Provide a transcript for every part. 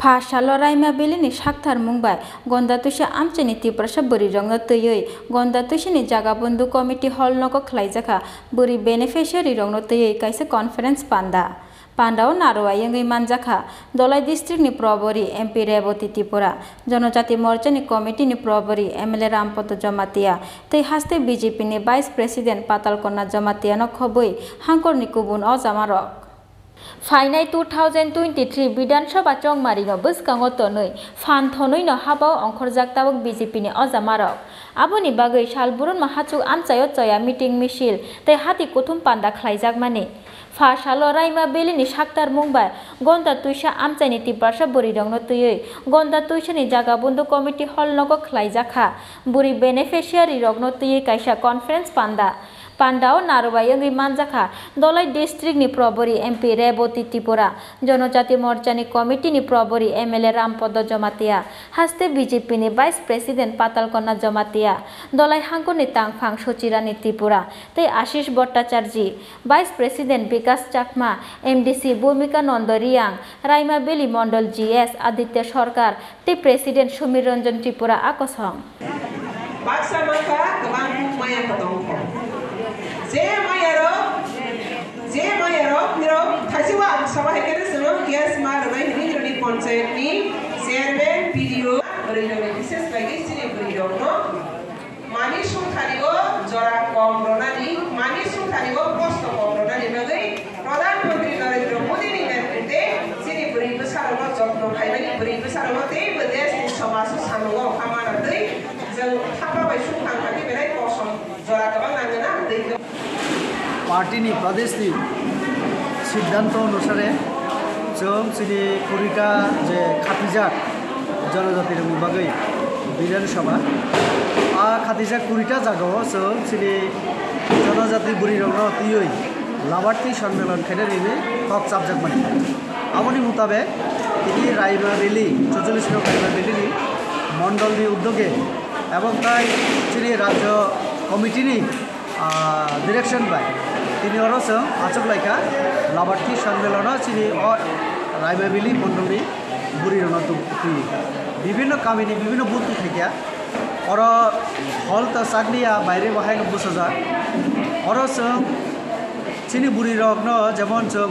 Phasalo raima belini shakthar mungbai gonda tuisha amchani tiprasha buri rongno tuyoi gonda tuishani jaga bondu committee hall noko khlaijaka buri beneficiary rongno tuyoi kaisa conference panda Pandao Narwa Yangi Manjaka, Dolai District ni Probori, MP Reboti Tipura, Jonojati Morcha ni Committee ni Probori, MLA Rampoto Jamatia, Te Haste BJP ni Vice President Patalkona Jamatia no Khobui, Hankor ni Kubun o Zamarok. Fainai 2023 Bidan Sabha Chongmari no Buskango Tonoi, Fan Tonoi no Habao Onkorjak Tabok BJP ni o Zamarok. Aboni Bagai Shalburun Mahachu Amchayot Chaya Meeting Mishil, Te Hati Kutum Panda Khlaijak Mani. Phasalo raima belini shaktar mungbai gonda tuisha amchani tiprasha buri rongno tuyoi gonda tuishani jaga bundu committee hall nogo khlaijaka buri beneficiary rogno tuyoi kaisa conference Pandao Narwa Yangi Manjaka, Dolai District ni Probori MP Reboti Tipura, Jonojati Morcha ni Committee ni Probori MLA Rampodo Jamatia, Haste BJP ni Vice President Patalkona Jamatia, Dolai Hanko ni Tangphang Sochira ni Tipura, Te Ashish Bhattacharji, Vice President Bikas Chakma, MDC Bhumika Nondoriang, Raima Beli Mondol GS Aditya Sarkar, Te President Sumir Ranjan Tripura Akosong. Baksa maka kebangku maya ketongkong. Je mayaro niro thasiwa sabha hekere seno gas mar bai hini panchayat ni chairman PDO original bises lagi sini PDO no mani sung tharigo jora kom ronani mani sung tharigo posto kom ronani bagai pradhan mantri Narendra Modi ni netrite sini buri besarno jotno khaibani buri besarno te badesh ni samasu sanugo khamana dei jeng thapa bai sung thangkani belai kosom jora kabang nangena dei party नि प्रदेश नि सिद्धांत अनुसारे जों सिनि कुरिका जे खातिजाक जनजाति रंग बागै विधानसभा आ खातिजाक कुरिका जागाव जों सिनि जनजाति बुरि रंग तियै लाभार्थी सम्मेलन खेने रिने कक साबजेक्ट माने आबनि मुताबे तिनि रायमा बेली 44 नং रायमा बेली नि मंडल नि उद्योगे एवं ताई सिनि राज्य कमिटी नि डिरेक्शन बाय তিনি অরসং আচক লাইকা লাভার্থী সম্মেলন চিনি রায়মাবেলি মন্ডলী বুড়ি রণত বিভিন্ন কামিনী বিভিন্ন বুথ থেকে অর হল তা চাকরিয়া বাইরে বাহাই বসে যা অরসং চিনি বুড়ি রগ্ন যেমন जों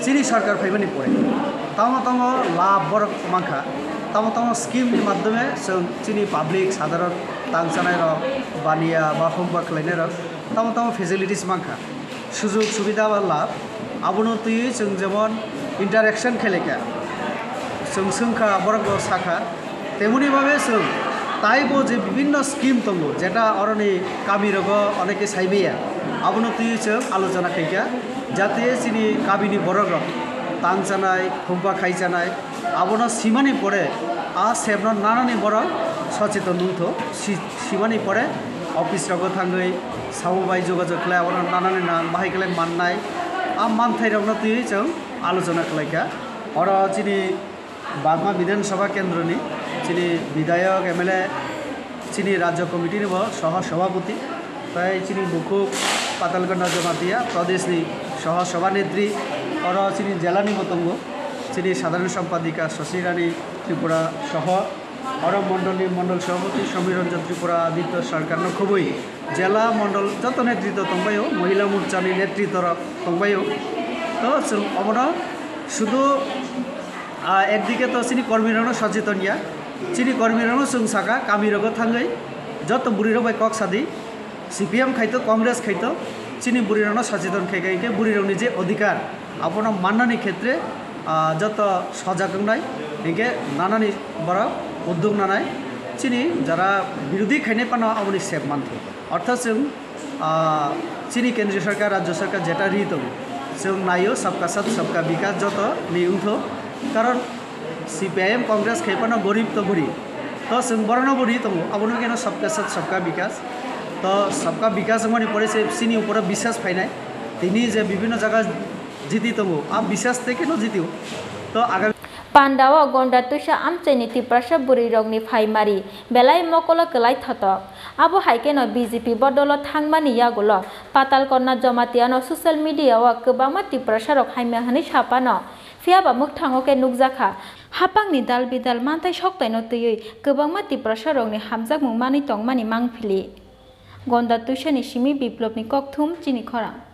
চিনি সরকার ফাইবানি পড়ে তাম লাভ বড় মাখা তাম স্কিমनि মাধ্যমে जों চিনি পাবলিক সাধারণ তাংসানাय রক বানিয়া বা হোমওয়ার্ক খালাयनाय রক তাম ফেসিলিটিস মাখা সুযোগ সুবিধা বা লাভ আবনতি जों যেমন ইন্টারেকশন খেলেকা जों সংখ্যা বড় শাখা তেমনি ভাবে जों তাইবো যে বিভিন্ন স্কিম দङ যেটা অরনি কামিরগ অনেকে সাইবেয়া আবনতি जों আলোচনা খাইকা যাতে চিনি কাবিনি বড়গ তাংজানাय হোমওয়ার্ক খাইজানাय আবন সীমানি পড়ে আ সেবন নানানি বড় সচেতন নুথ সীমানি পড়ে অফিস রগ থাঙ্গै सावबाय যোগাযোগ खालाय और नानानि नाम बाहाय खालाय माननाय आ मानथाय रगनो तुय जों आलोचना खालायका और चिनि बागमा विधानसभा केन्द्रनि चिनि विधायक MLA चिनि राज्य कमिटिनि सह सभापति ताय चिनि बुकु पातालकन्ना जमातिया प्रदेशनि सह सभानेत्री और चिनि जिल्लानि मतंग चिनि साधारण सम्पादिका शशिरानी त्रिपुरा सह और मंडल सभापति समीर रंजन त्रिपुरा आदित्य सरकार खुबई जिला मंडल जत नेतृत्व दंबायो महिला मोर्चानि नेतृत्व दंबायो तो जों अमरा शुधु एकदिके तो चिनि कर्मीरनो सचेतन या चिनि कर्मीरनो जों साका कामिरग थांगै जत बुरिरो बाय कक सादी CPM खाइतो कांग्रेस खाइतो चिनि बुरिरनो सचेतन खाइके बुरिरनि जे अधिकार आपन माननानि क्षेत्रे जत सजागनाय हिगे नानानि बरा उद्योग नानाय चिनि जरा विरोधी खाइने पाना आबनि सेब मानथो अर्थात जों चिनि केंद्रीय सरकार राज्य सरकार जेटा रित जों नायो सबका साथ सबका विकास जत निउथो कारण CPIM कांग्रेस खाइपाना गरीब तो बुरी तो जों बरनो बुरी तो आबनो केन सबका साथ सबका विकास तो सबका विकास माने परे से चिनि ऊपर विश्वास फाइनाय तिनी जे विभिन्न जगह जीती तो आ विश्वास থেকে न जीतियो तो आगामी Pandawa gonda tuisha amchani tiprasha buri rogni phaimari belai mokola kelai thotok abo haike no BJP bodolo thangmani yagulo Patalkonna Jamatia social media wa kebangma tiprasha rok haimya hani sapano fiaba mukthango ke nukjaka hapangni dal bidal mantai soktai no tui kebangma tiprasa rokni hamjak mung mani tongmani mangpili gonda tuisani simi biplopni kokthum chini khora